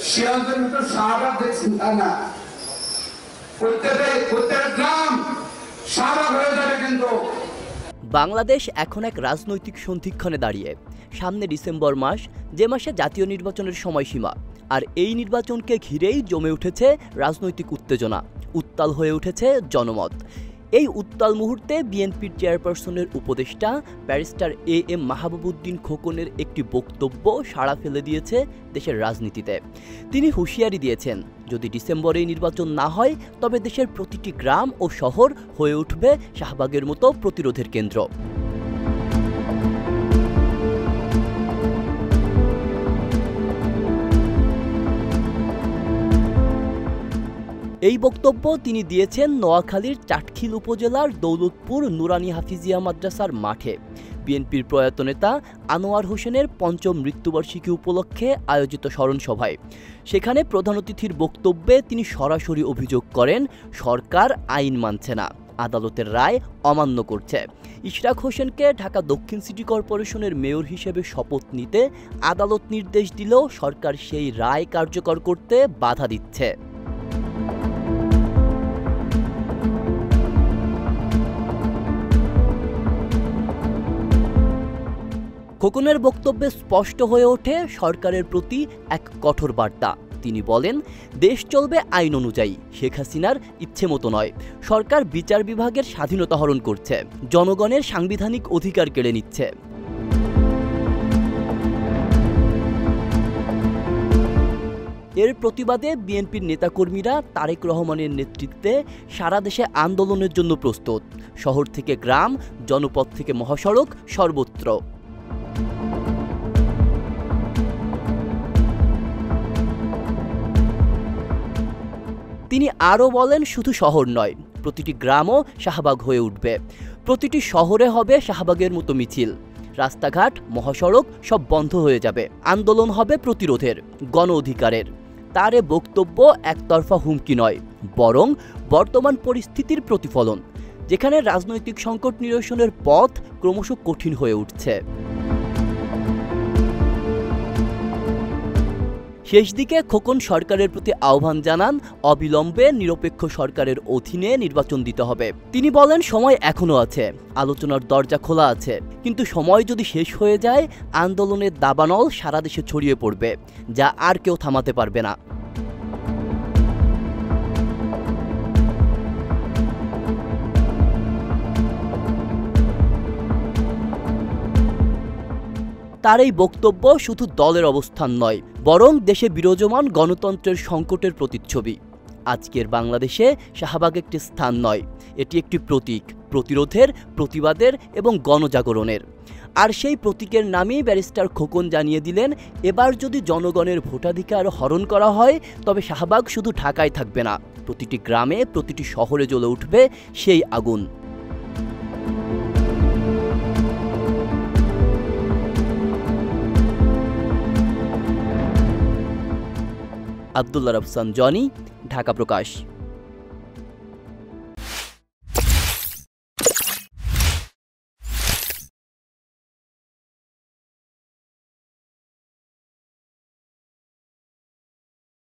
সিরাজের ভিতর শাহবাগ দেখছেন তা না, প্রত্যেক গ্রাম শাহবাগ হয়ে যাবে। কিন্তু বাংলাদেশ এখন এক রাজনৈতিক সন্ধিক্ষণে দাঁড়িয়ে। সামনে ডিসেম্বর মাস, যে মাসে জাতীয় নির্বাচনের সময়সীমা। আর এই নির্বাচনকে ঘিরেই জমে উঠেছে রাজনৈতিক উত্তেজনা, উত্তাল হয়ে উঠেছে জনমত। এই উত্তাল মুহূর্তে বিএনপির চেয়ারপারসনের উপদেষ্টা ব্যারিস্টার এ.এম. মাহবুবউদ্দিন খোকনের একটি বক্তব্য সাড়া ফেলে দিয়েছে দেশের রাজনীতিতে। তিনি হুঁশিয়ারি দিয়েছেন, যদি ডিসেম্বরে নির্বাচন না হয় তবে দেশের প্রতিটি গ্রাম ও শহর হয়ে উঠবে শাহবাগের মতো প্রতিরোধের কেন্দ্র। এই বক্তব্য তিনি দিয়েছেন নোয়াখালীর চাটখিল উপজেলার দৌলতপুর নুরানি হাফিজিয়া মাদ্রাসার মাঠে বিএনপির প্রয়াত নেতা আনোয়ার হোসেনের পঞ্চম মৃত্যুবার্ষিকী উপলক্ষে আয়োজিত স্মরণ সভায়। সেখানে প্রধান অতিথির বক্তব্যে তিনি সরাসরি অভিযোগ করেন, সরকার আইন মানছে না, আদালতের রায় অমান্য করছে। ইশরাক হোসেনকে ঢাকা দক্ষিণ সিটি কর্পোরেশনের মেয়র হিসেবে শপথ নিতে আদালত নির্দেশ দিলেও সরকার সেই রায় কার্যকর করতে বাধা দিচ্ছে। খোকনের বক্তব্যে স্পষ্ট হয়ে ওঠে সরকারের প্রতি এক কঠোর বার্তা। তিনি বলেন, দেশ চলবে আইন অনুযায়ী, শেখ হাসিনার ইচ্ছে মতো নয়। সরকার বিচার বিভাগের স্বাধীনতা হরণ করছে, জনগণের সাংবিধানিক অধিকার কেড়ে নিচ্ছে। এর প্রতিবাদে বিএনপির নেতাকর্মীরা তারেক রহমানের নেতৃত্বে সারা দেশে আন্দোলনের জন্য প্রস্তুত। শহর থেকে গ্রাম, জনপদ থেকে মহাসড়ক, সর্বত্র। তিনি আরও বলেন, শুধু শহর নয়, প্রতিটি গ্রামও শাহবাগ হয়ে উঠবে। প্রতিটি শহরে হবে শাহবাগের মতো মিছিল, রাস্তাঘাট, মহাসড়ক সব বন্ধ হয়ে যাবে। আন্দোলন হবে প্রতিরোধের, গণ অধিকারের। তার এ বক্তব্য একতরফা হুমকি নয়, বরং বর্তমান পরিস্থিতির প্রতিফলন, যেখানে রাজনৈতিক সংকট নিরসনের পথ ক্রমশ কঠিন হয়ে উঠছে। শেষ দিকে খোকন সরকারের প্রতি আহ্বান জানান, অবিলম্বে নিরপেক্ষ সরকারের অধীনে নির্বাচন দিতে হবে। তিনি বলেন, সময় এখনো আছে, আলোচনার দরজা খোলা আছে, কিন্তু সময় যদি শেষ হয়ে যায়, আন্দোলনের দাবানল সারা দেশে ছড়িয়ে পড়বে, যা আর কেউ থামাতে পারবে না। তার এই বক্তব্য শুধু দলের অবস্থান নয়, বরং দেশে বিরাজমান গণতন্ত্রের সংকটের প্রতিচ্ছবি। আজকের বাংলাদেশে শাহবাগ একটি স্থান নয়, এটি একটি প্রতীক, প্রতিরোধের, প্রতিবাদের এবং গণজাগরণের। আর সেই প্রতীকের নামেই ব্যারিস্টার খোকন জানিয়ে দিলেন, এবার যদি জনগণের ভোটাধিকার হরণ করা হয় তবে শাহবাগ শুধু ঢাকায় থাকবে না, প্রতিটি গ্রামে, প্রতিটি শহরে জ্বলে উঠবে সেই আগুন। আব্দুল্লাহ রাফসান জনি, ঢাকা প্রকাশ।